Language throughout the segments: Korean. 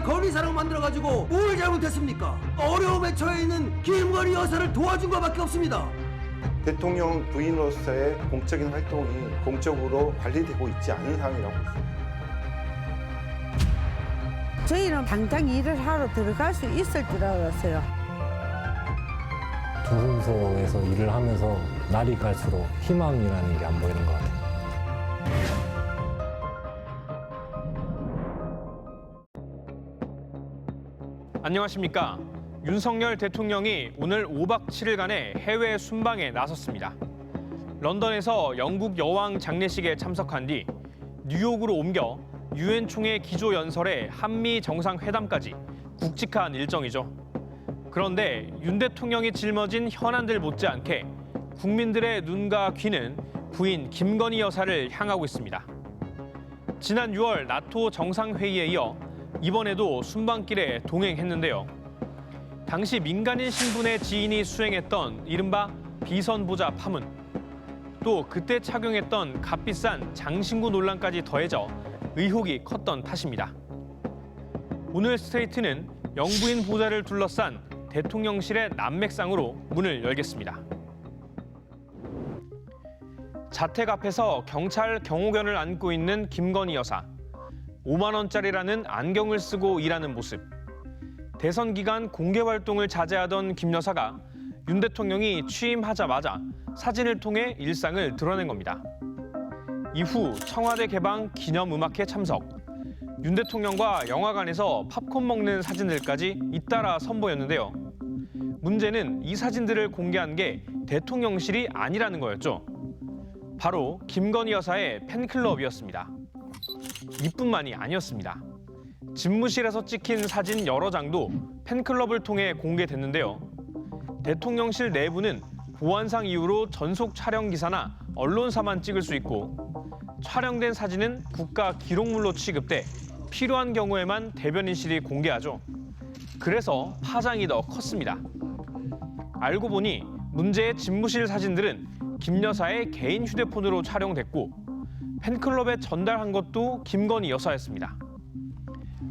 건의사랑 만들어가지고 뭘 잘못했습니까? 어려움에 처해 있는 김건희 여사를 도와준 것밖에 없습니다. 대통령 부인으로서의 공적인 활동이 공적으로 관리되고 있지 않은 상황이라고 있습니다. 저희는 당장 일을 하러 들어갈 수 있을 줄 알았어요. 조선소에서 일을 하면서 날이 갈수록 희망이라는 게 안 보이는 것 같아요. 안녕하십니까. 윤석열 대통령이 오늘 5박 7일간의 해외 순방에 나섰습니다. 런던에서 영국 여왕 장례식에 참석한 뒤 뉴욕으로 옮겨 유엔 총회 기조 연설에 한미 정상회담까지 굵직한 일정이죠. 그런데 윤 대통령이 짊어진 현안들 못지않게 국민들의 눈과 귀는 부인 김건희 여사를 향하고 있습니다. 지난 6월 나토 정상회의에 이어 이번에도 순방길에 동행했는데요. 당시 민간인 신분의 지인이 수행했던 이른바 비선보자 파문, 또 그때 착용했던 값비싼 장신구 논란까지 더해져 의혹이 컸던 탓입니다. 오늘 스트레이트는 영부인 보좌를 둘러싼 대통령실의 난맥상으로 문을 열겠습니다. 자택 앞에서 경찰 경호견을 안고 있는 김건희 여사. 5만 원짜리라는 안경을 쓰고 일하는 모습. 대선 기간 공개 활동을 자제하던 김 여사가 윤 대통령이 취임하자마자 사진을 통해 일상을 드러낸 겁니다. 이후 청와대 개방 기념음악회 참석, 윤 대통령과 영화관에서 팝콘 먹는 사진들까지 잇따라 선보였는데요. 문제는 이 사진들을 공개한 게 대통령실이 아니라는 거였죠. 바로 김건희 여사의 팬클럽이었습니다. 이뿐만이 아니었습니다. 집무실에서 찍힌 사진 여러 장도 팬클럽을 통해 공개됐는데요. 대통령실 내부는 보안상 이유로 전속 촬영 기사나 언론사만 찍을 수 있고, 촬영된 사진은 국가 기록물로 취급돼 필요한 경우에만 대변인실이 공개하죠. 그래서 파장이 더 컸습니다. 알고 보니 문제의 집무실 사진들은 김 여사의 개인 휴대폰으로 촬영됐고 팬클럽에 전달한 것도 김건희 여사였습니다.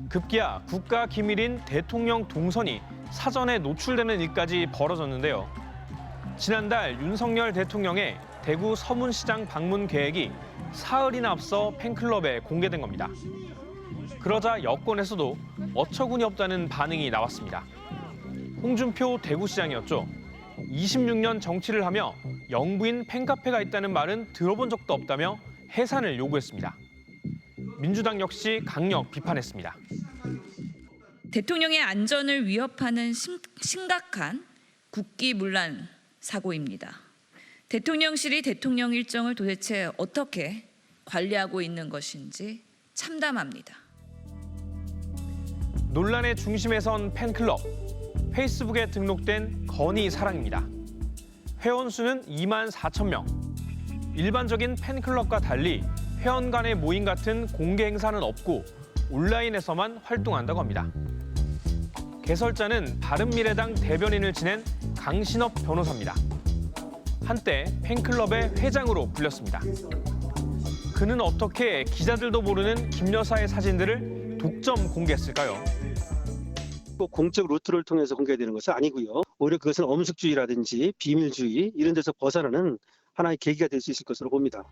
급기야 국가 기밀인 대통령 동선이 사전에 노출되는 일까지 벌어졌는데요. 지난달 윤석열 대통령의 대구 서문시장 방문 계획이 사흘이나 앞서 팬클럽에 공개된 겁니다. 그러자 여권에서도 어처구니 없다는 반응이 나왔습니다. 홍준표 대구시장이었죠. 26년 정치를 하며 영부인 팬카페가 있다는 말은 들어본 적도 없다며 해산을 요구했습니다. 민주당 역시 강력 비판했습니다. 대통령의 안전을 위협하는 심각한 국기문란 사고입니다. 대통령실이 대통령 일정을 도대체 어떻게 관리하고 있는 것인지 참담합니다. 논란의 중심에 선 팬클럽, 페이스북에 등록된 건희 사랑입니다. 회원 수는 2만 4천 명. 일반적인 팬클럽과 달리 회원 간의 모임 같은 공개 행사는 없고 온라인에서만 활동한다고 합니다. 개설자는 바른미래당 대변인을 지낸 강신업 변호사입니다. 한때 팬클럽의 회장으로 불렸습니다. 그는 어떻게 기자들도 모르는 김 여사의 사진들을 독점 공개했을까요? 공적 루트를 통해서 공개되는 것은 아니고요. 오히려 그것은 엄숙주의라든지 비밀주의 이런 데서 벗어나는 하나의 계기가 될 수 있을 것으로 봅니다.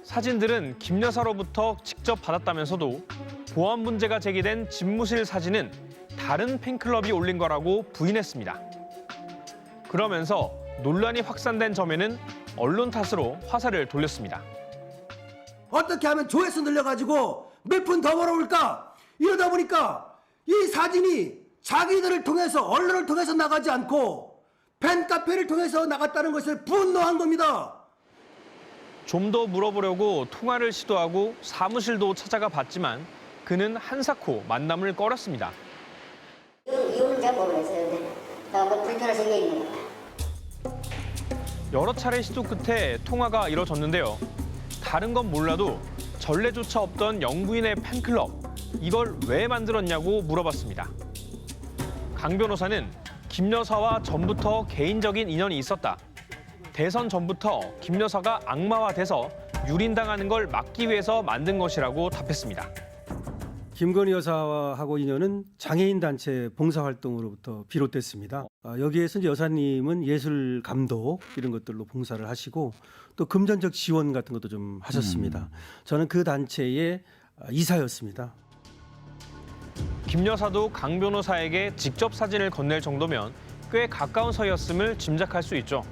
사진들은 김 여사로부터 직접 받았다면서도 보안 문제가 제기된 집무실 사진은 다른 팬클럽이 올린 거라고 부인했습니다. 그러면서 논란이 확산된 점에는 언론 탓으로 화살을 돌렸습니다. 어떻게 하면 조회수 늘려가지고 몇 푼 더 벌어올까? 이러다 보니까 이 사진이 자기들을 통해서 언론을 통해서 나가지 않고 팬카페를 통해서 나갔다는 것을 분노한 겁니다. 좀 더 물어보려고 통화를 시도하고 사무실도 찾아가 봤지만 그는 한사코 만남을 꺼렸습니다. 이유는 잘 모르겠어요. 뭐 불편한 생각이 있는 것 같아요. 여러 차례 시도 끝에 통화가 이뤄졌는데요. 다른 건 몰라도 전례조차 없던 영부인의 팬클럽, 이걸 왜 만들었냐고 물어봤습니다. 강 변호사는 김 여사와 전부터 개인적인 인연이 있었다. 대선 전부터 김 여사가 악마화돼서 유린당하는 걸 막기 위해서 만든 것이라고 답했습니다. 김건희 여사하고 인연은 장애인 단체 봉사활동으로부터 비롯됐습니다. 여기에서 이제 여사님은 예술 감독 이런 것들로 봉사를 하시고 또 금전적 지원 같은 것도 좀 하셨습니다. 저는 그 단체의 이사였습니다. 김 여사도 강 변호사에게 직접 사진을 건넬 정도면 꽤 가까운 사이였음을 짐작할 수 있죠.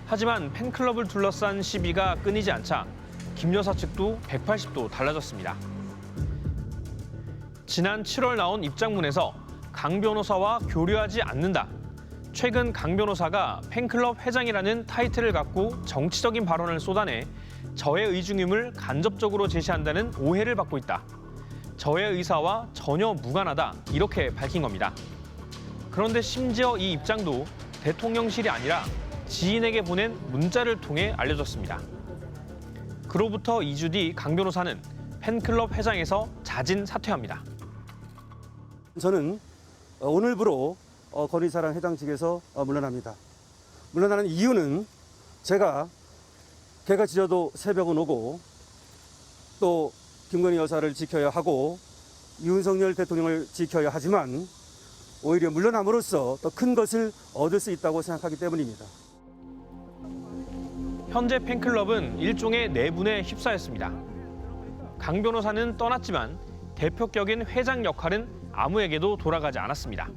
하지만 팬클럽을 둘러싼 시비가 끊이지 않자 김 여사 측도 180도 달라졌습니다. 지난 7월 나온 입장문에서 강 변호사와 교류하지 않는다. 최근 강 변호사가 팬클럽 회장이라는 타이틀을 갖고 정치적인 발언을 쏟아내 저의 의중임을 간접적으로 제시한다는 오해를 받고 있다. 저의 의사와 전혀 무관하다. 이렇게 밝힌 겁니다. 그런데 심지어 이 입장도 대통령실이 아니라 지인에게 보낸 문자를 통해 알려졌습니다. 그로부터 2주 뒤 강 변호사는 팬클럽 회장에서 자진 사퇴합니다. 저는 오늘부로 건의사랑 회장직에서 물러납니다. 물러나는 이유는 제가 개가 짖어도 새벽은 오고 또 김건희 여사를 지켜야 하고 윤석열 대통령을 지켜야 하지만 오히려 물러남으로써 더 큰 것을 얻을 수 있다고 생각하기 때문입니다. 현재 팬클럽은 일종의 내분에 휩싸였습니다. 강 변호사는 떠났지만 대표격인 회장 역할은 아무에게도 돌아가지 않았습니다.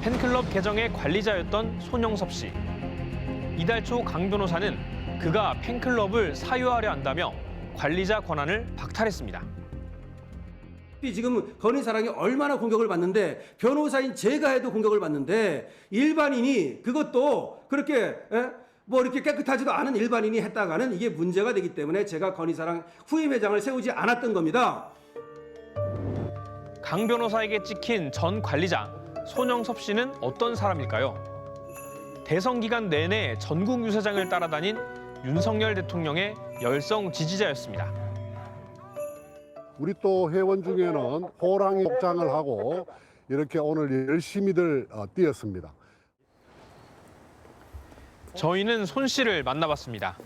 팬클럽 계정의 관리자였던 손영섭 씨. 이달 초 강 변호사는 그가 팬클럽을 사유하려 한다며 관리자 권한을 박탈했습니다. 지금 건의사랑이 얼마나 공격을 받는데 변호사인 제가 해도 공격을 받는데 일반인이 그것도 그렇게 뭐 이렇게 깨끗하지도 않은 일반인이 했다가는 이게 문제가 되기 때문에 제가 건의사랑 후임 회장을 세우지 않았던 겁니다. 강 변호사에게 찍힌 전 관리자 손영섭 씨는 어떤 사람일까요? 대선 기간 내내 전국 유세장을 따라다닌 윤석열 대통령의 열성 지지자였습니다. 우리 또 회원 중에는 호랑이 복장을 하고 이렇게 오늘 열심히들 뛰었습니다. 저희는 손 씨를 만나봤습니다.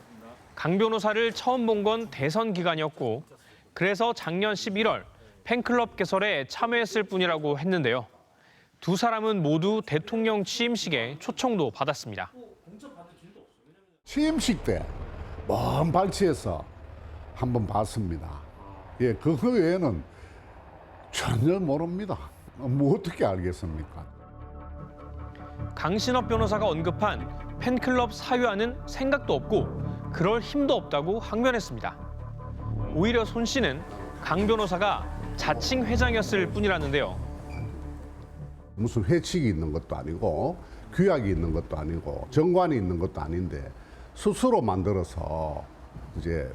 강 변호사를 처음 본 건 대선 기간이었고 그래서 작년 11월 팬클럽 개설에 참여했을 뿐이라고 했는데요. 두 사람은 모두 대통령 취임식에 초청도 받았습니다. 취임식 때 먼 발치에서 한번 봤습니다. 예, 그거 외에는 전혀 모릅니다. 뭐 어떻게 알겠습니까? 강신업 변호사가 언급한 팬클럽 사유화는 생각도 없고 그럴 힘도 없다고 항변했습니다. 오히려 손 씨는 강 변호사가 자칭 회장이었을 뿐이라는데요. 무슨 회칙이 있는 것도 아니고 규약이 있는 것도 아니고 정관이 있는 것도 아닌데 스스로 만들어서 이제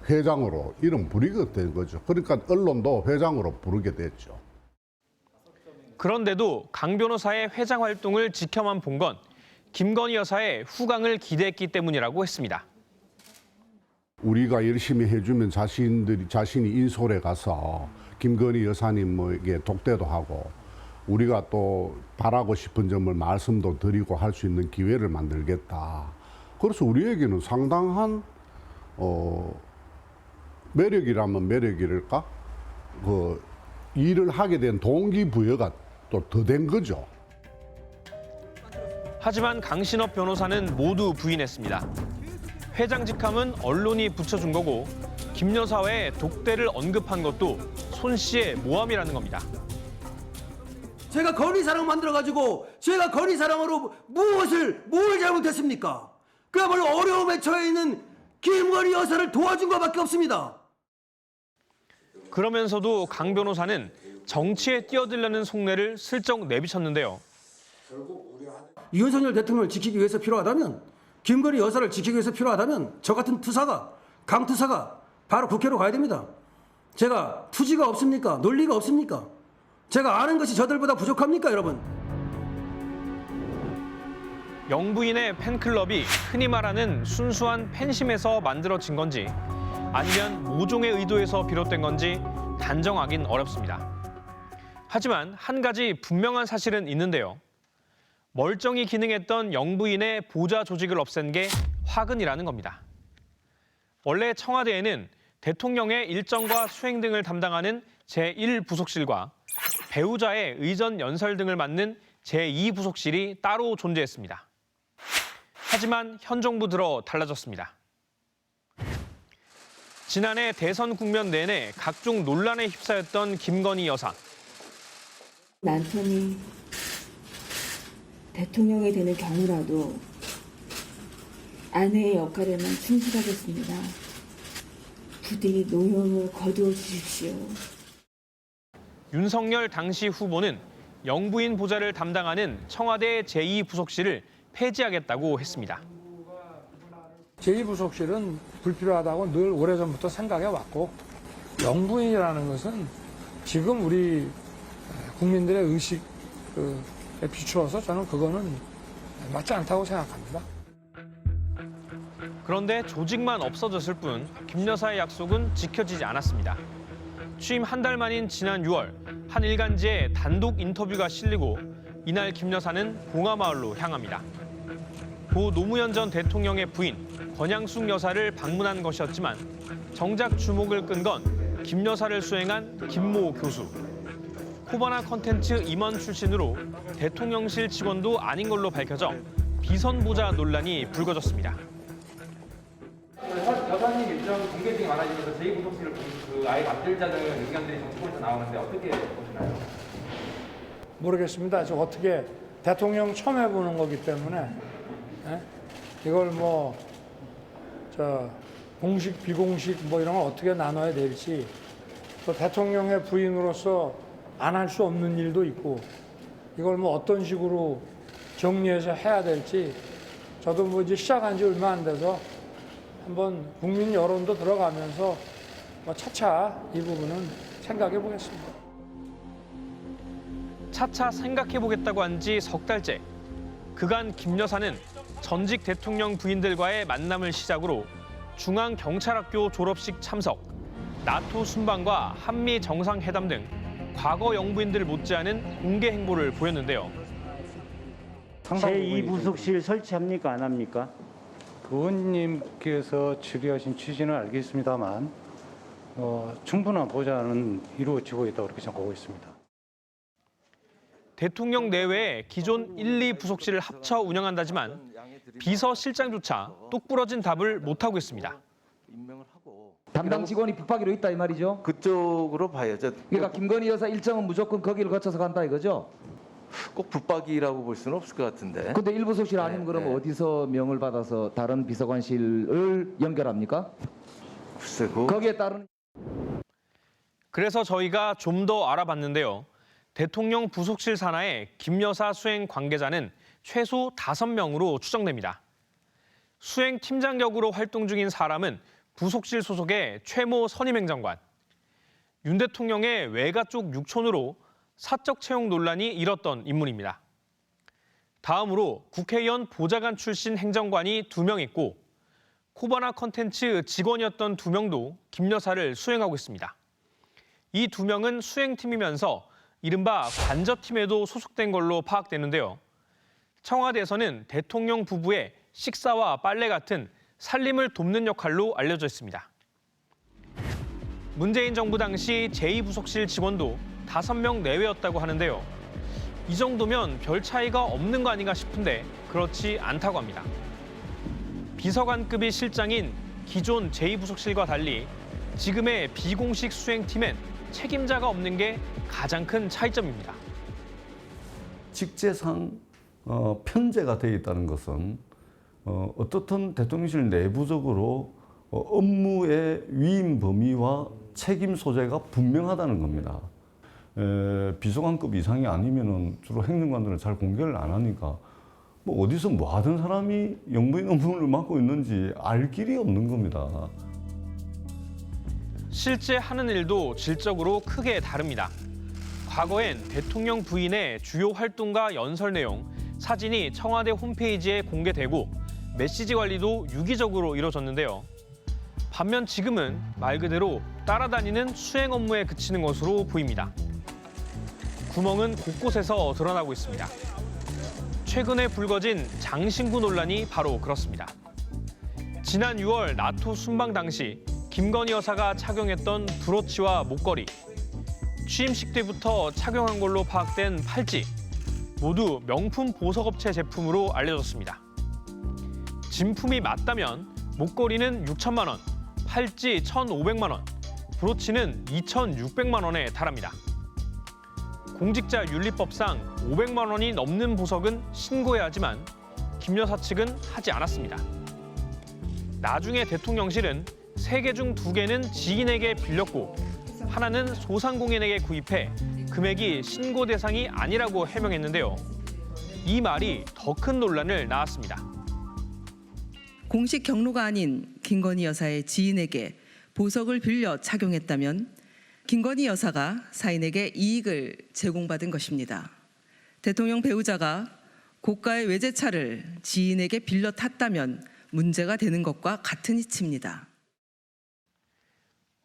회장으로 이름 부리게 된 거죠. 그러니까 언론도 회장으로 부르게 됐죠. 그런데도 강 변호사의 회장 활동을 지켜만 본 건 김건희 여사의 후광을 기대했기 때문이라고 했습니다. 우리가 열심히 해주면 자신이 인솔에 가서 김건희 여사님에게 독대도 하고 우리가 또 바라고 싶은 점을 말씀도 드리고 할 수 있는 기회를 만들겠다. 그래서 우리에게는 상당한 매력이라면 매력이랄까? 그 일을 하게 된 동기부여가 또 더 된 거죠. 하지만 강신업 변호사는 모두 부인했습니다. 회장 직함은 언론이 붙여준 거고 김 여사의 독대를 언급한 것도 손 씨의 모함이라는 겁니다. 제가 건의사랑 만들어가지고 제가 건의사랑으로 뭘 잘못했습니까? 그야말로 어려움에 처해 있는 김건희 여사를 도와준 것밖에 없습니다. 그러면서도 강 변호사는 정치에 뛰어들려는 속내를 슬쩍 내비쳤는데요. 윤석열 대통령을 지키기 위해서 필요하다면 김건희 여사를 지키기 위해서 필요하다면 저 같은 투사가 강투사가 바로 국회로 가야 됩니다. 제가 투지가 없습니까? 논리가 없습니까? 제가 아는 것이 저들보다 부족합니까, 여러분? 영부인의 팬클럽이 흔히 말하는 순수한 팬심에서 만들어진 건지 아니면 모종의 의도에서 비롯된 건지 단정하긴 어렵습니다. 하지만 한 가지 분명한 사실은 있는데요. 멀쩡히 기능했던 영부인의 보좌 조직을 없앤 게 화근이라는 겁니다. 원래 청와대에는 대통령의 일정과 수행 등을 담당하는 제1부속실과 배우자의 의전 연설 등을 맡는 제2부속실이 따로 존재했습니다. 하지만 현 정부 들어 달라졌습니다. 지난해 대선 국면 내내 각종 논란에 휩싸였던 김건희 여사. 남편이 대통령이 되는 경우라도 아내의 역할에만 충실하겠습니다. 부디 노여움을 거두어 주십시오. 윤석열 당시 후보는 영부인 보좌를 담당하는 청와대 제2부속실을 폐지하겠다고 했습니다. 제2부속실은 불필요하다고 늘 오래전부터 생각해 왔고, 영부인이라는 것은 지금 우리 국민들의 의식에 비추어서 저는 그거는 맞지 않다고 생각합니다. 그런데 조직만 없어졌을 뿐 김 여사의 약속은 지켜지지 않았습니다. 취임 한 달 만인 지난 6월 한 일간지에 단독 인터뷰가 실리고 이날 김 여사는 봉하마을로 향합니다. 고 노무현 전 대통령의 부인 권양숙 여사를 방문한 것이었지만 정작 주목을 끈 건 김 여사를 수행한 김모 교수. 코바나 컨텐츠 임원 출신으로 대통령실 직원도 아닌 걸로 밝혀져 비선 보좌 논란이 불거졌습니다. 여사님 일정 공개 등이 많아지면서 제2부속실을 아예 만들자는 의견들이 정치권에서 나오는데 어떻게 보시나요? 모르겠습니다. 저 어떻게 대통령 처음 해보는 거기 때문에 이걸 공식 비공식 이런 걸 어떻게 나눠야 될지, 또 대통령의 부인으로서 안 할 수 없는 일도 있고, 이걸 어떤 식으로 정리해서 해야 될지, 저도 이제 시작한 지 얼마 안 돼서 한번 국민 여론도 들어가면서 차차 이 부분은 생각해 보겠습니다. 차차 생각해보겠다고 한 지 석 달째. 그간 김 여사는 전직 대통령 부인들과의 만남을 시작으로 중앙경찰학교 졸업식 참석, 나토 순방과 한미 정상회담 등 과거 영부인들 못지않은 공개 행보를 보였는데요. 제2부속실 설치합니까? 안 합니까? 의원님께서 질의하신 취지는 알겠습니다만 충분한 보좌는 이루어지고 있다고 그렇게 생각하고 있습니다. 대통령 내외에 기존 1, 2부속실을 합쳐 운영한다지만 비서실장조차 똑부러진 답을 못하고 있습니다. 담당 직원이 붙박이로 있다 이 말이죠? 그쪽으로 봐야죠. 그러니까 김건희 여사 일정은 무조건 거기를 거쳐서 간다 이거죠? 꼭 붙박이라고 볼 수는 없을 것 같은데. 근데 1부속실 아니면 그러면 어디서 명을 받아서 다른 비서관실을 연결합니까? 글쎄, 거기에 따른. 그래서 저희가 좀 더 알아봤는데요. 대통령 부속실 산하의 김 여사 수행 관계자는 최소 5명으로 추정됩니다. 수행팀장 격으로 활동 중인 사람은 부속실 소속의 최모 선임행정관. 윤 대통령의 외가 쪽 육촌으로 사적 채용 논란이 일었던 인물입니다. 다음으로 국회의원 보좌관 출신 행정관이 2명 있고 코바나 컨텐츠 직원이었던 2명도 김 여사를 수행하고 있습니다. 이 2명은 수행팀이면서 이른바 관저팀에도 소속된 걸로 파악되는데요. 청와대에서는 대통령 부부의 식사와 빨래 같은 살림을 돕는 역할로 알려져 있습니다. 문재인 정부 당시 제2부속실 직원도 5명 내외였다고 하는데요. 이 정도면 별 차이가 없는 거 아닌가 싶은데 그렇지 않다고 합니다. 비서관급이 실장인 기존 제2부속실과 달리 지금의 비공식 수행팀엔 책임자가 없는 게 가장 큰 차이점입니다. 직제상 편제가 되어 있다는 것은 어떻든 대통령실 내부적으로 업무의 위임 범위와 책임 소재가 분명하다는 겁니다. 비서관급 이상이 아니면은 주로 행정관들은 잘 공개를 안 하니까 어디서 뭐 하던 사람이 영부인 업무를 맡고 있는지 알 길이 없는 겁니다. 실제 하는 일도 질적으로 크게 다릅니다. 과거엔 대통령 부인의 주요 활동과 연설 내용, 사진이 청와대 홈페이지에 공개되고 메시지 관리도 유기적으로 이뤄졌는데요. 반면 지금은 말 그대로 따라다니는 수행 업무에 그치는 것으로 보입니다. 구멍은 곳곳에서 드러나고 있습니다. 최근에 불거진 장신구 논란이 바로 그렇습니다. 지난 6월 나토 순방 당시 김건희 여사가 착용했던 브로치와 목걸이, 취임식 때부터 착용한 걸로 파악된 팔찌. 모두 명품 보석업체 제품으로 알려졌습니다. 진품이 맞다면 목걸이는 6천만 원, 팔찌 1,500만 원, 브로치는 2,600만 원에 달합니다. 공직자 윤리법상 500만 원이 넘는 보석은 신고해야 하지만 김 여사 측은 하지 않았습니다. 나중에 대통령실은 3개 중 2개는 지인에게 빌렸고 하나는 소상공인에게 구입해 금액이 신고 대상이 아니라고 해명했는데요. 이 말이 더 큰 논란을 낳았습니다. 공식 경로가 아닌 김건희 여사의 지인에게 보석을 빌려 착용했다면 김건희 여사가 사인에게 이익을 제공받은 것입니다. 대통령 배우자가 고가의 외제차를 지인에게 빌려 탔다면 문제가 되는 것과 같은 이치입니다.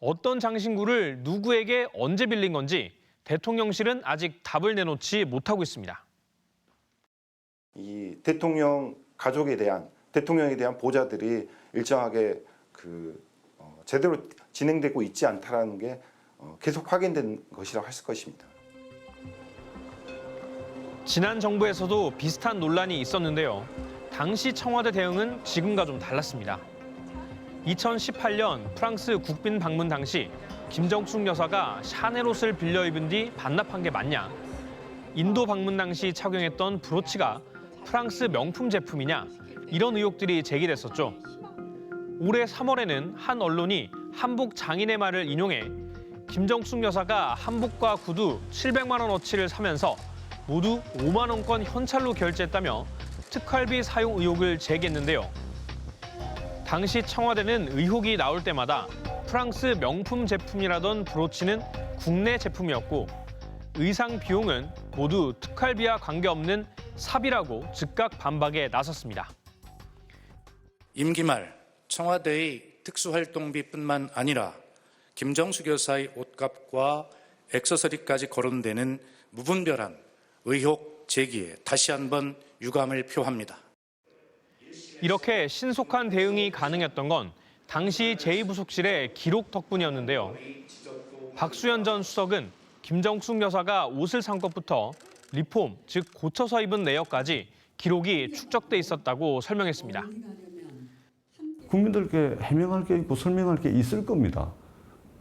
어떤 장신구를 누구에게 언제 빌린 건지 대통령실은 아직 답을 내놓지 못하고 있습니다. 이 대통령 가족에 대한 대통령에 대한 보좌들이 일정하게 제대로 진행되고 있지 않다라는 게 계속 확인된 것이라고 할 것입니다. 지난 정부에서도 비슷한 논란이 있었는데요. 당시 청와대 대응은 지금과 좀 달랐습니다. 2018년 프랑스 국빈 방문 당시 김정숙 여사가 샤넬 옷을 빌려 입은 뒤 반납한 게 맞냐? 인도 방문 당시 착용했던 브로치가 프랑스 명품 제품이냐? 이런 의혹들이 제기됐었죠. 올해 3월에는 한 언론이 한복 장인의 말을 인용해 김정숙 여사가 한복과 구두 700만 원어치를 사면서 모두 5만 원권 현찰로 결제했다며 특활비 사용 의혹을 제기했는데요. 당시 청와대는 의혹이 나올 때마다 프랑스 명품 제품이라던 브로치는 국내 제품이었고 의상 비용은 모두 특활비와 관계없는 사비라고 즉각 반박에 나섰습니다. 임기 말 청와대의 특수활동비뿐만 아니라 김정숙 여사의 옷값과 액세서리까지 거론되는 무분별한 의혹 제기에 다시 한번 유감을 표합니다. 이렇게 신속한 대응이 가능했던 건 당시 제2부속실의 기록 덕분이었는데요. 박수현 전 수석은 김정숙 여사가 옷을 산 것부터 리폼, 즉 고쳐서 입은 내역까지 기록이 축적돼 있었다고 설명했습니다. 국민들께 해명할 게 있고 설명할 게 있을 겁니다.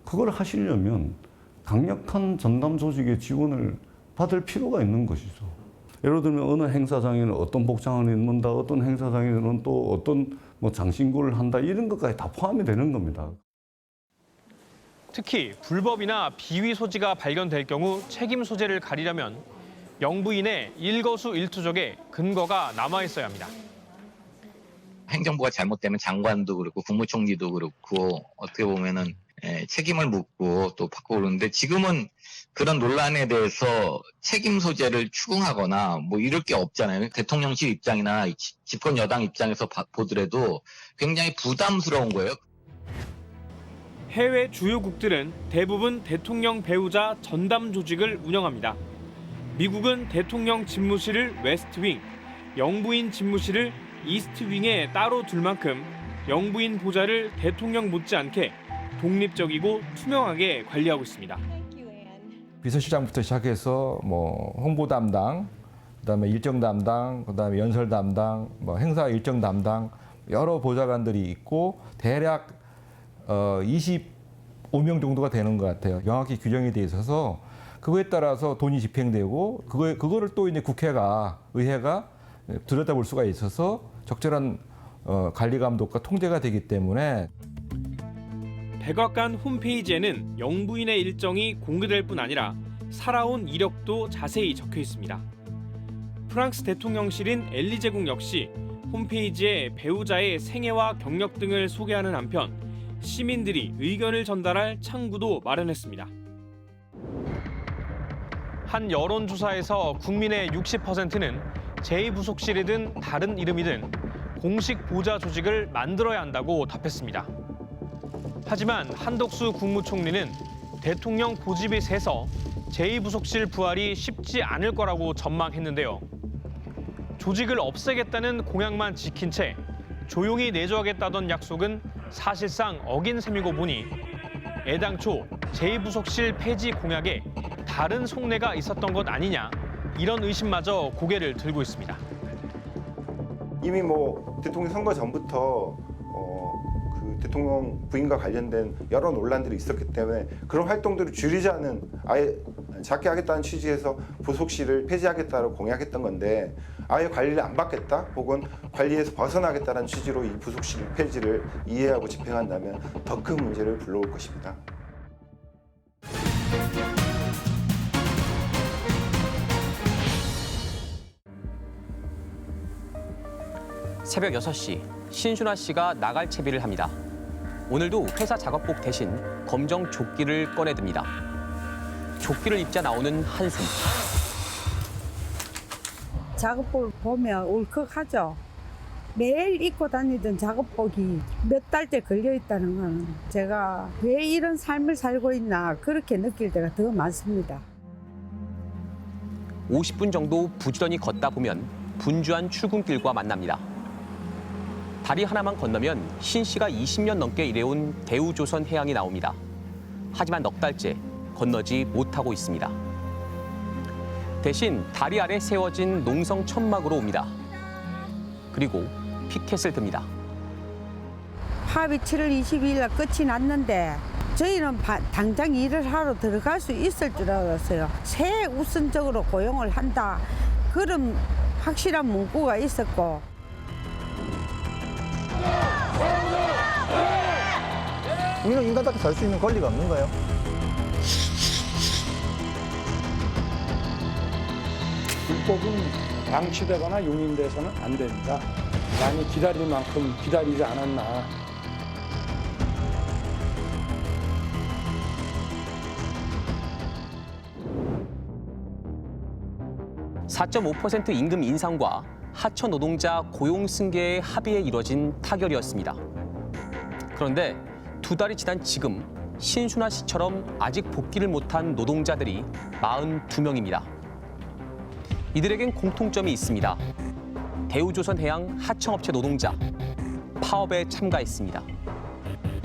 그걸 하시려면 강력한 전담 조직의 지원을 받을 필요가 있는 것이죠. 예를 들면 어느 행사장에는 어떤 복장을 입는다, 어떤 행사장에는 또 어떤 장신구를 한다, 이런 것까지 다 포함이 되는 겁니다. 특히 불법이나 비위 소지가 발견될 경우 책임 소재를 가리려면 영부인의 일거수일투족에 근거가 남아 있어야 합니다. 행정부가 잘못되면 장관도 그렇고 국무총리도 그렇고 어떻게 보면은 책임을 묻고 또 받고 그러는데 지금은 그런 논란에 대해서 책임 소재를 추궁하거나 이럴 게 없잖아요. 대통령실 입장이나 집권 여당 입장에서 보더라도 굉장히 부담스러운 거예요. 해외 주요국들은 대부분 대통령 배우자 전담 조직을 운영합니다. 미국은 대통령 집무실을 웨스트윙, 영부인 집무실을 이스트윙에 따로 둘 만큼 영부인 보좌를 대통령 못지않게 독립적이고 투명하게 관리하고 있습니다. 비서실장부터 시작해서 홍보 담당, 그다음에 일정 담당, 그다음에 연설 담당, 행사 일정 담당 여러 보좌관들이 있고 대략 25명 정도가 되는 것 같아요. 명확히 규정이 돼 있어서 그거에 따라서 돈이 집행되고 그거를 또 이제 의회가 들여다볼 수가 있어서 적절한 관리 감독과 통제가 되기 때문에. 백악관 홈페이지에는 영부인의 일정이 공개될 뿐 아니라 살아온 이력도 자세히 적혀 있습니다. 프랑스 대통령실인 엘리제궁 역시 홈페이지에 배우자의 생애와 경력 등을 소개하는 한편 시민들이 의견을 전달할 창구도 마련했습니다. 한 여론조사에서 국민의 60%는 제2부속실이든 다른 이름이든 공식 보좌 조직을 만들어야 한다고 답했습니다. 하지만 한덕수 국무총리는 대통령 고집이 세서 제2부속실 부활이 쉽지 않을 거라고 전망했는데요. 조직을 없애겠다는 공약만 지킨 채 조용히 내조하겠다던 약속은 사실상 어긴 셈이고 보니 애당초 제2부속실 폐지 공약에 다른 속내가 있었던 것 아니냐 이런 의심마저 고개를 들고 있습니다. 이미 뭐 대통령 선거 전부터 그 대통령 부인과 관련된 여러 논란들이 있었기 때문에 그런 활동들을 줄이자는, 아예 작게 하겠다는 취지에서 부속실을 폐지하겠다고 공약했던 건데, 아예 관리를 안 받겠다 혹은 관리에서 벗어나겠다는 취지로 이 부속실 폐지를 이해하고 집행한다면 더 큰 문제를 불러올 것입니다. 새벽 6시 신순아 씨가 나갈 채비를 합니다. 오늘도 회사 작업복 대신 검정 조끼를 꺼내듭니다. 조끼를 입자 나오는 한숨. 작업복을 보면 울컥하죠. 매일 입고 다니던 작업복이 몇 달째 걸려 있다는 건 제가 왜 이런 삶을 살고 있나 그렇게 느낄 때가 더 많습니다. 50분 정도 부지런히 걷다 보면 분주한 출근길과 만납니다. 다리 하나만 건너면 신 씨가 20년 넘게 일해온 대우조선해양이 나옵니다. 하지만 넉 달째 건너지 못하고 있습니다. 대신 다리 아래 세워진 농성 천막으로 옵니다. 그리고 피켓을 듭니다. 합의 7월 22일 날 끝이 났는데 저희는 당장 일을 하러 들어갈 수 있을 줄 알았어요. 최우선적으로 고용을 한다. 그런 확실한 문구가 있었고. 우리는 인간답게 살 수 있는 권리가 없는 거예요. 불법은 방치되거나 용인돼서는 안 됩니다. 많이 기다릴 만큼 기다리지 않았나. (4.5% 임금 인상과 하청 노동자 고용 승계의 합의에 이뤄진 타결이었습니다. 그런데 2달이 지난 지금 신순아 씨처럼 아직 복귀를 못한 노동자들이 42명입니다. 이들에겐 공통점이 있습니다. 대우조선해양 하청업체 노동자, 파업에 참가했습니다.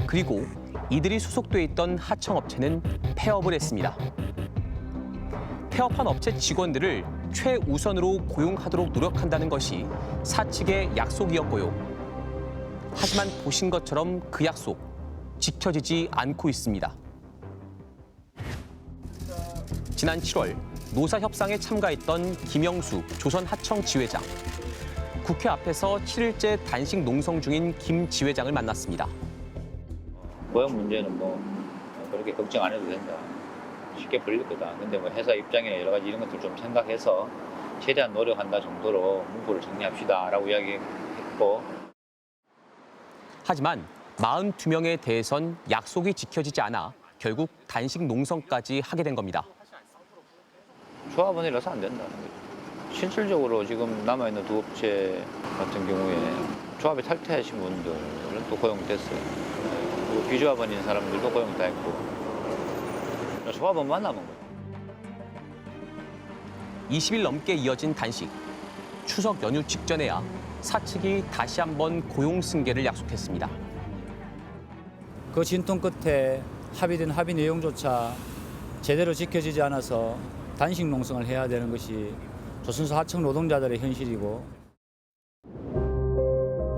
그리고 이들이 소속돼 있던 하청업체는 폐업을 했습니다. 폐업한 업체 직원들을 최우선으로 고용하도록 노력한다는 것이 사측의 약속이었고요. 하지만 보신 것처럼 그 약속 지켜지지 않고 있습니다. 지난 7월 노사 협상에 참가했던 김영수 조선하청 지회장. 국회 앞에서 7일째 단식 농성 중인 김 지회장을 만났습니다. 고용 문제는 뭐 그렇게 걱정 안 해도 된다. 쉽게 풀릴 거다. 근데 뭐 회사 입장이나 여러 가지 이런 것들 좀 생각해서 최대한 노력한다 정도로 문구를 정리합시다라고 이야기했고. 하지만 42명에 대해선 약속이 지켜지지 않아 결국 단식 농성까지 하게 된 겁니다. 조합원이라서 안 된다는 거죠. 실질적으로 지금 남아있는 두 업체 같은 경우에 조합에 탈퇴하신 분들은 또 고용됐어요. 그리고 비조합원인 사람들도 고용 다 했고. 조합원만 남은 거예요. 20일 넘게 이어진 단식. 추석 연휴 직전에야 사측이 다시 한번 고용 승계를 약속했습니다. 그 진통 끝에 합의된 합의 내용조차 제대로 지켜지지 않아서 단식 농성을 해야 되는 것이 조선소 하청 노동자들의 현실이고.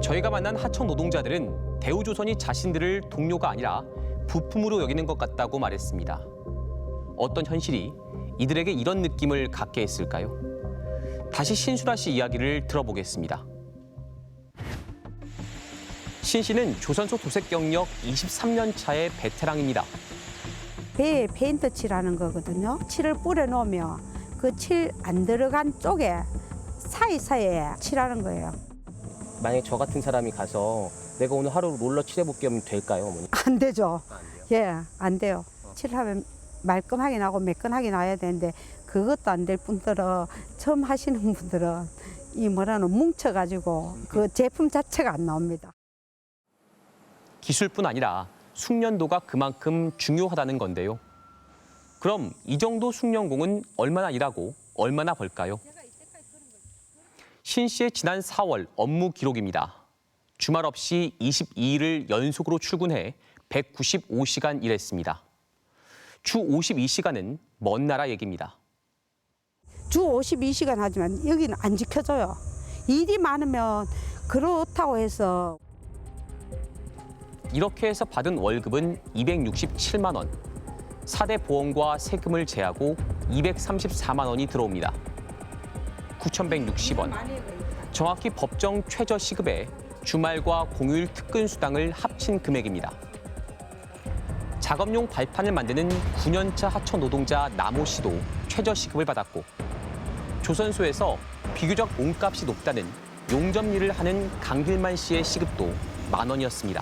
저희가 만난 하청 노동자들은 대우조선이 자신들을 동료가 아니라 부품으로 여기는 것 같다고 말했습니다. 어떤 현실이 이들에게 이런 느낌을 갖게 했을까요? 다시 신순아 씨 이야기를 들어보겠습니다. 신 씨는 조선소 도색 경력 23년 차의 베테랑입니다. 배에 페인트 칠하는 거거든요. 칠을 뿌려놓으면 그 칠 안 들어간 쪽에 사이사이에 칠하는 거예요. 만약에 저 같은 사람이 가서 내가 오늘 하루 롤러 칠해볼게 하면 될까요, 어머니? 안 되죠. 예, 안 돼요. 칠하면 말끔하게 나고 매끈하게 나야 되는데 그것도 안 될 분들은 처음 하시는 분들은 이 뭐라는 뭉쳐가지고 그 제품 자체가 안 나옵니다. 기술뿐 아니라 숙련도가 그만큼 중요하다는 건데요. 그럼 이 정도 숙련공은 얼마나 일하고 얼마나 벌까요? 신 씨의 지난 4월 업무 기록입니다. 주말 없이 22일을 연속으로 출근해 195시간 일했습니다. 주 52시간은 먼 나라 얘기입니다. 주 52시간 하지만 여기는 안 지켜져요. 일이 많으면 그렇다고 해서. 이렇게 해서 받은 월급은 267만 원. 4대 보험과 세금을 제하고 234만 원이 들어옵니다. 9,160원. 정확히 법정 최저 시급에 주말과 공휴일 특근 수당을 합친 금액입니다. 작업용 발판을 만드는 9년차 하청 노동자 남호 씨도 최저 시급을 받았고, 조선소에서 비교적 몸값이 높다는 용접 일을 하는 강길만 씨의 시급도 10,000원이었습니다.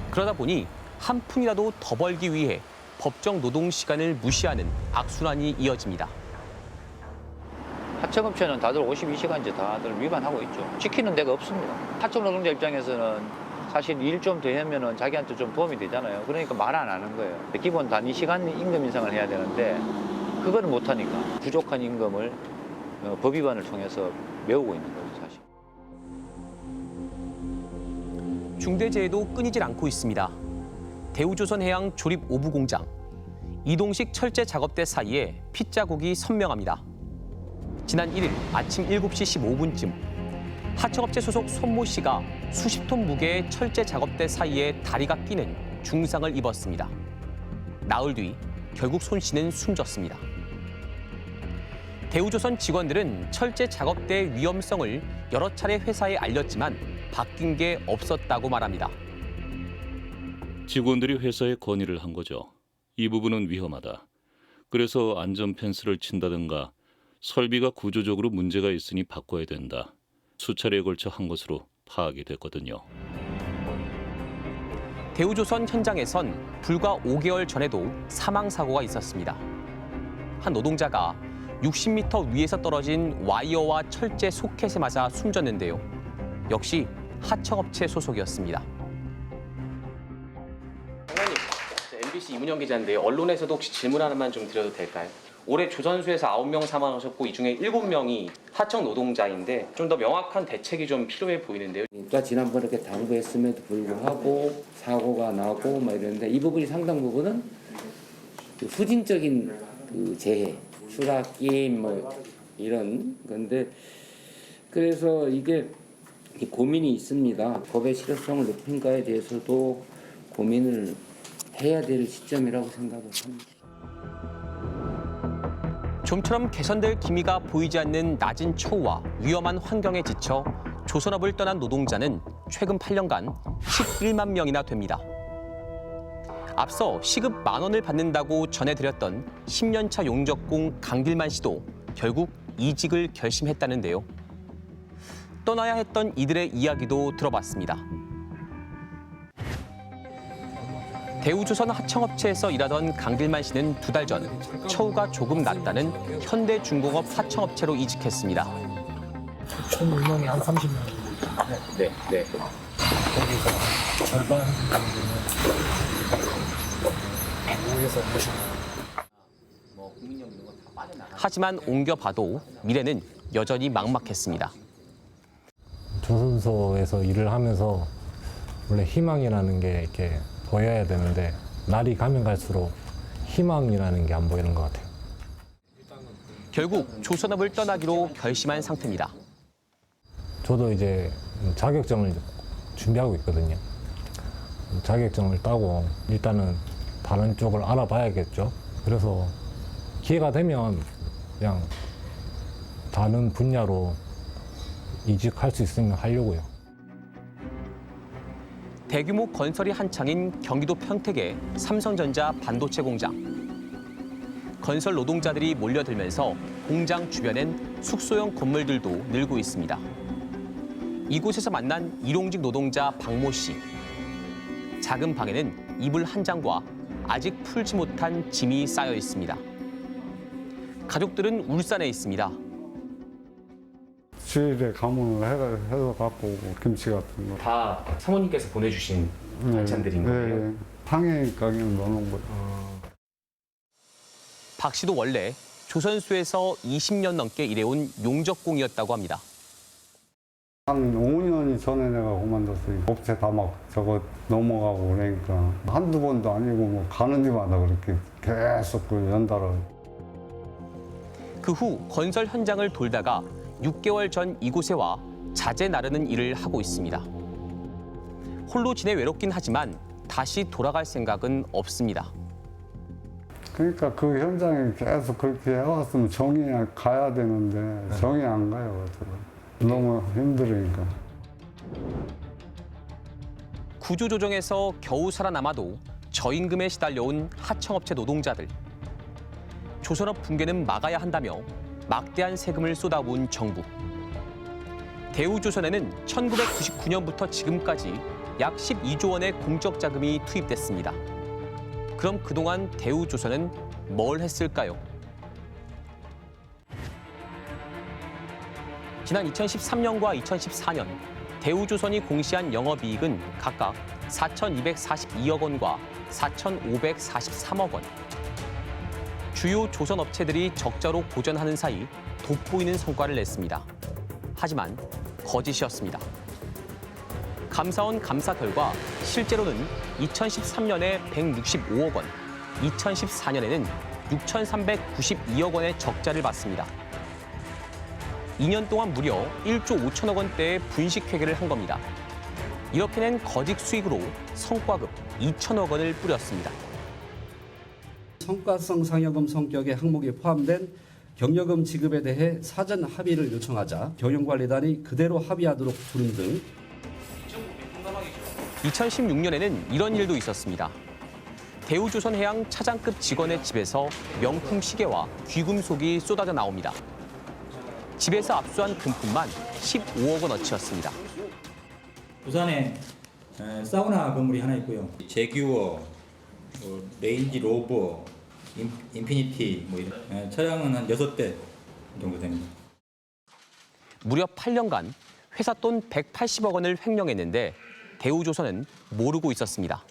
그러다 보니 한 푼이라도 더 벌기 위해 법정 노동 시간을 무시하는 악순환이 이어집니다. 하청업체는 다들 52시간제 다들 위반하고 있죠. 지키는 데가 없습니다. 하청 노동자 입장에서는 사실 일 좀 더 하면은 자기한테 좀 도움이 되잖아요. 그러니까 말 안 하는 거예요. 기본 단위 시간 임금 인상을 해야 되는데 그거는 못 하니까 부족한 임금을 법 위반을 통해서 메우고 있는 거죠, 사실. 중대재해도 끊이질 않고 있습니다. 대우조선해양 조립 오부 공장. 이동식 철제 작업대 사이에 핏자국이 선명합니다. 지난 1일 아침 7시 15분쯤 하청업체 소속 손모 씨가 수십 톤 무게의 철제 작업대 사이에 다리가 끼는 중상을 입었습니다. 나흘 뒤 결국 손 씨는 숨졌습니다. 대우조선 직원들은 철제 작업대의 위험성을 여러 차례 회사에 알렸지만 바뀐 게 없었다고 말합니다. 직원들이 회사에 건의를 한 거죠. 이 부분은 위험하다. 그래서 안전 펜스를 친다든가 설비가 구조적으로 문제가 있으니 바꿔야 된다. 수차례에 걸쳐 한 것으로 파악이 됐거든요. 대우조선 현장에선 불과 5개월 전에도 사망사고가 있었습니다. 한 노동자가 60m 위에서 떨어진 와이어와 철제 소켓에 맞아 숨졌는데요. 역시 하청업체 소속이었습니다. 장관님, MBC 이문영 기자인데요. 언론에서도 혹시 질문 하나만 좀 드려도 될까요? 올해 조선소에서 9명 사망하셨고 이 중에 7명이 하청 노동자인데 좀 더 명확한 대책이 좀 필요해 보이는데요. 그러니까 지난번에 이렇게 당부했음에도 불구하고 사고가 나고 막 이랬는데 이 부분이 상당 부분은 그 후진적인 그 재해, 추락, 끼임 뭐 이런 건데 그래서 이게 고민이 있습니다. 법의 실효성을 높인가에 대해서도 고민을 해야 될 시점이라고 생각을 합니다. 좀처럼 개선될 기미가 보이지 않는 낮은 처우와 위험한 환경에 지쳐 조선업을 떠난 노동자는 최근 8년간 11만 명이나 됩니다. 앞서 시급 10,000원을 받는다고 전해드렸던 10년차 용접工강길만 씨도 결국 이직을 결심했다는데요. 떠나야 했던 이들의 이야기도 들어봤습니다. 대우조선 하청업체에서 일하던 강길만 씨는 2달 전 처우가 조금 낫다는 현대중공업 하청업체로 이직했습니다. 총 인원이 한 30명. 네. 거기서 절반 정도는 위에서 보시면. 하지만 옮겨봐도 미래는 여전히 막막했습니다. 조선소에서 일을 하면서 원래 희망이라는 게 이렇게 보여야 되는데 날이 가면 갈수록 희망이라는 게 안 보이는 것 같아요. 결국 조선업을 떠나기로 결심한 상태입니다. 저도 이제 자격증을 준비하고 있거든요. 자격증을 따고 일단은 다른 쪽을 알아봐야겠죠. 그래서 기회가 되면 그냥 다른 분야로 이직할 수 있으면 하려고요. 대규모 건설이 한창인 경기도 평택의 삼성전자 반도체 공장. 건설 노동자들이 몰려들면서 공장 주변엔 숙소형 건물들도 늘고 있습니다. 이곳에서 만난 일용직 노동자 박모 씨. 작은 방에는 이불 한 장과 아직 풀지 못한 짐이 쌓여 있습니다. 가족들은 울산에 있습니다. 주일에 가문을 해서 갖고 김치 같은 거. 다 사모님께서 보내주신 반찬들인 거예요? 네. 방에 가게는 넣어놓은 거예요. 박 씨도 원래 조선소에서 20년 넘게 일해온 용접공이었다고 합니다. 한 5년이 전에 내가 그만뒀어요. 업체 다 막 저거 넘어가고 그러니까 한두 번도 아니고 뭐 가는 데마다 그렇게 계속 그 연달아. 그 후 건설 현장을 돌다가 6개월 전 이곳에 와 자재 나르는 일을 하고 있습니다. 홀로 지내 외롭긴 하지만 다시 돌아갈 생각은 없습니다. 그러니까 그 현장에 계속 그렇게 해왔으면 정이 가야 되는데 정이 안 가요. 너무 힘들으니까. 구조조정에서 겨우 살아남아도 저임금에 시달려온 하청업체 노동자들. 조선업 붕괴는 막아야 한다며 막대한 세금을 쏟아부은 정부. 대우조선에는 1999년부터 지금까지 약 12조 원의 공적 자금이 투입됐습니다. 그럼 그동안 대우조선은 뭘 했을까요? 지난 2013년과 2014년 대우조선이 공시한 영업이익은 각각 4,242억 원과 4,543억 원. 주요 조선업체들이 적자로 고전하는 사이 돋보이는 성과를 냈습니다. 하지만 거짓이었습니다. 감사원 감사 결과 실제로는 2013년에 165억 원, 2014년에는 6,392억 원의 적자를 봤습니다. 2년 동안 무려 1조 5천억 원대의 분식회계를 한 겁니다. 이렇게 낸 거짓 수익으로 성과급 2천억 원을 뿌렸습니다. 성과성 상여금 성격의 항목이 포함된 경여금 지급에 대해 사전 합의를 요청하자 경영관리단이 그대로 합의하도록 부른 등 2016년에는 이런 일도 있었습니다. 대우조선해양 차장급 직원의 집에서 명품 시계와 귀금속이 쏟아져 나옵니다. 집에서 압수한 금품만 15억 원어치였습니다. 부산에 사우나 건물이 하나 있고요. 제규어, 레인지 로버, 인피니티 뭐 이런 차량은 한 6대 정도 됩니다. 무려 8년간 회사 돈 180억 원을 횡령했는데 대우조선은 모르고 있었습니다.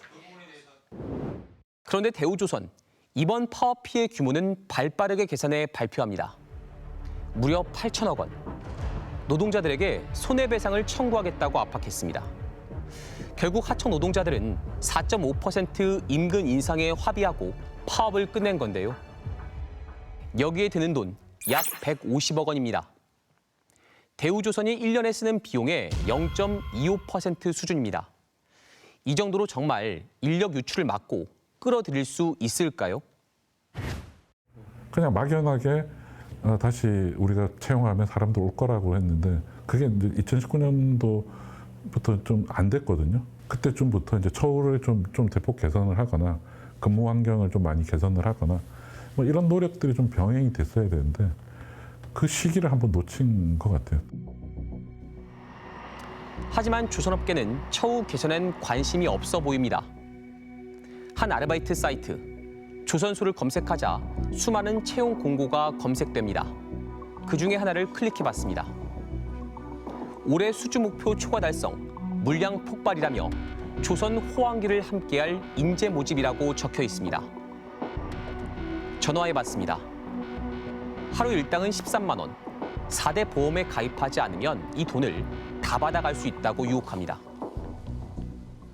그런데 대우조선, 이번 파업 피해 규모는 발빠르게 계산해 발표합니다. 무려 8천억 원. 노동자들에게 손해배상을 청구하겠다고 압박했습니다. 결국 하청 노동자들은 4.5% 임금 인상에 합의하고 파업을 끝낸 건데요. 여기에 드는 돈 약 150억 원입니다. 대우조선이 1년에 쓰는 비용의 0.25% 수준입니다. 이 정도로 정말 인력 유출을 막고 끌어들일 수 있을까요? 그냥 막연하게 다시 우리가 채용하면 사람들 올 거라고 했는데 그게 이제 2019년도부터 좀 안 됐거든요. 그때쯤부터 이제 처우를 좀 대폭 개선을 하거나 근무 환경을 좀 많이 개선을 하거나 뭐 이런 노력들이 좀 병행이 됐어야 되는데 그 시기를 한번 놓친 것 같아요. 하지만 조선업계는 처우 개선엔 관심이 없어 보입니다. 한 아르바이트 사이트, 조선소를 검색하자 수많은 채용 공고가 검색됩니다. 그중에 하나를 클릭해봤습니다. 올해 수주 목표 초과 달성, 물량 폭발이라며 조선 호황기를 함께할 인재 모집이라고 적혀 있습니다. 전화해봤습니다. 하루 일당은 13만 원. 4대 보험에 가입하지 않으면 이 돈을 다 받아갈 수 있다고 유혹합니다.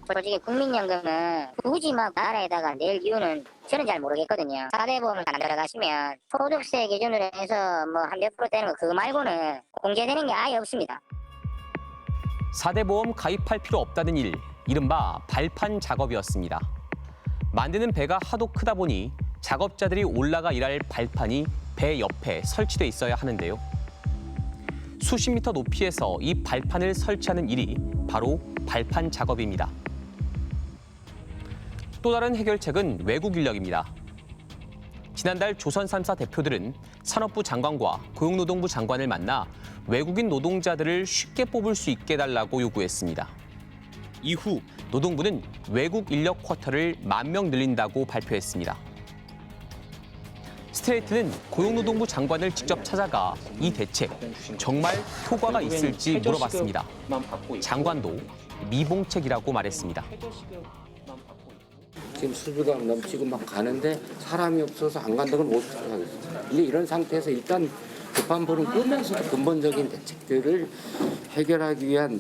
솔직히 국민연금은 굳이 막 나라에다가 낼 이유는 저는 잘 모르겠거든요. 4대 보험을 안 들어가시면 소득세 기준으로 해서 뭐 한 몇 프로 떼는 거 그거 말고는 공제되는 게 아예 없습니다. 4대 보험 가입할 필요 없다는 일, 이른바 발판 작업이었습니다. 만드는 배가 하도 크다 보니 작업자들이 올라가 일할 발판이 배 옆에 설치돼 있어야 하는데요. 수십 미터 높이에서 이 발판을 설치하는 일이 바로 발판 작업입니다. 또 다른 해결책은 외국 인력입니다. 지난달 조선 3사 대표들은 산업부 장관과 고용노동부 장관을 만나 외국인 노동자들을 쉽게 뽑을 수 있게 해달라고 요구했습니다. 이후 노동부는 외국 인력 쿼터를 10,000명 늘린다고 발표했습니다. 스트레이트는 고용노동부 장관을 직접 찾아가 이 대책 정말 효과가 있을지 물어봤습니다. 장관도 미봉책이라고 말했습니다. 지금 수주가 넘치고 막 가는데 사람이 없어서 안 간다고 못 하겠어요. 이런 상태에서 일단 급한 불은 끄면서도 근본적인 대책들을 해결하기 위한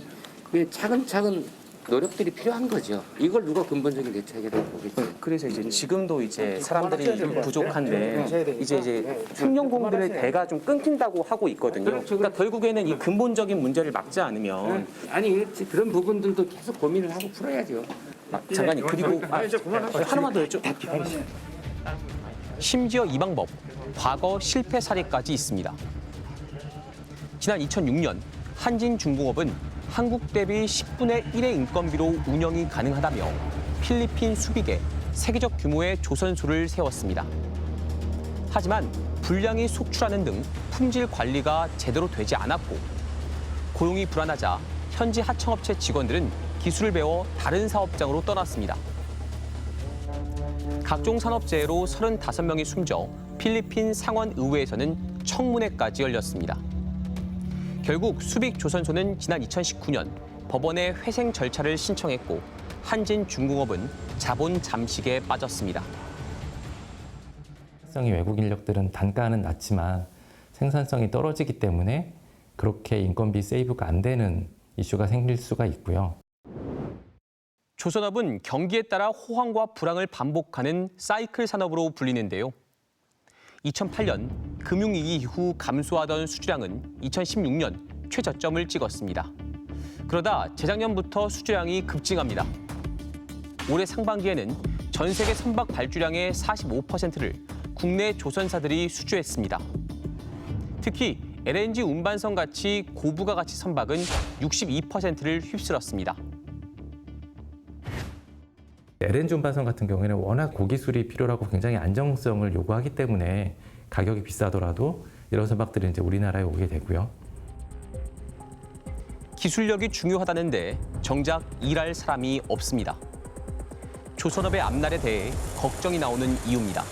그 차근차근 노력들이 필요한 거죠. 이걸 누가 근본적인 대책이라고 보겠어요. 그래서 이제 지금도 이제 사람들이 부족한데 이제 청년 공들의 대가 좀 끊긴다고 하고 있거든요. 그러니까 결국에는 이 근본적인 문제를 막지 않으면 아니 그런 부분들도 계속 고민을 하고 풀어야죠. 장관님 그리고 하나만 더 여쭤. 심지어 이 방법 과거 실패 사례까지 있습니다. 지난 2006년 한진중공업은 한국 대비 10분의 1의 인건비로 운영이 가능하다며 필리핀 수빅에 세계적 규모의 조선소를 세웠습니다. 하지만 불량이 속출하는 등 품질 관리가 제대로 되지 않았고 고용이 불안하자 현지 하청업체 직원들은 기술을 배워 다른 사업장으로 떠났습니다. 각종 산업재해로 35명이 숨져 필리핀 상원의회에서는 청문회까지 열렸습니다. 결국 수빅 조선소는 지난 2019년 법원에 회생 절차를 신청했고 한진중공업은 자본 잠식에 빠졌습니다. 생산성이 외국 인력들은 단가는 낮지만 생산성이 떨어지기 때문에 그렇게 인건비 세이브가 안 되는 이슈가 생길 수가 있고요. 조선업은 경기에 따라 호황과 불황을 반복하는 사이클 산업으로 불리는데요. 2008년 금융위기 이후 감소하던 수주량은 2016년 최저점을 찍었습니다. 그러다 재작년부터 수주량이 급증합니다. 올해 상반기에는 전 세계 선박 발주량의 45%를 국내 조선사들이 수주했습니다. 특히 LNG 운반선 같이 고부가 가치 선박은 62%를 휩쓸었습니다. LNG 운반선 같은 경우에는 워낙 고기술이 필요하고 굉장히 안정성을 요구하기 때문에 가격이 비싸더라도 이런 선박들이 이제 우리나라에 오게 되고요. 기술력이 중요하다는데 정작 일할 사람이 없습니다. 조선업의 앞날에 대해 걱정이 나오는 이유입니다.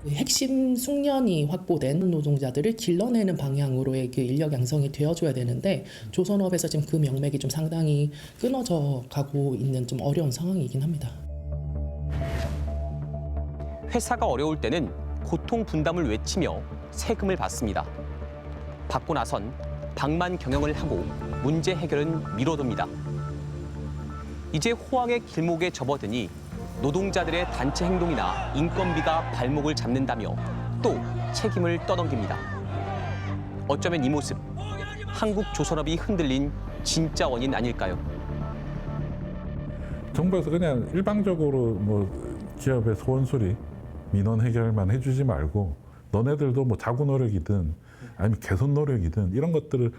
핵심 숙련이 확보된 노동자들을 길러내는 방향으로의 그 인력 양성이 되어줘야 되는데 조선업에서 지금 그 명맥이 좀 상당히 끊어져 가고 있는 좀 어려운 상황이긴 합니다. 회사가 어려울 때는 고통 분담을 외치며 세금을 받습니다. 받고 나선 방만 경영을 하고 문제 해결은 미뤄둡니다. 이제 호황의 길목에 접어드니 노동자들의 단체 행동이나 인건비가 발목을 잡는다며 또 책임을 떠넘깁니다. 어쩌면 이 모습, 한국 조선업이 흔들린 진짜 원인 아닐까요? 정부에서 그냥 일방적으로 뭐 기업의 소원소리, 민원 해결만 해주지 말고 너네들도 뭐 자구 노력이든 아니면 개선 노력이든 이런 것들을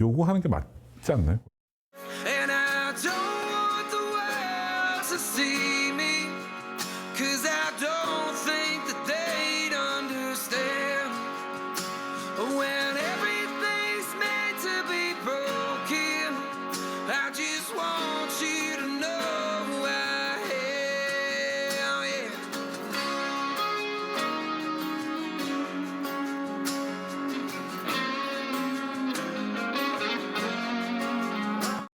요구하는 게 맞지 않나요? And I don't want the world to see me, 'cause I don't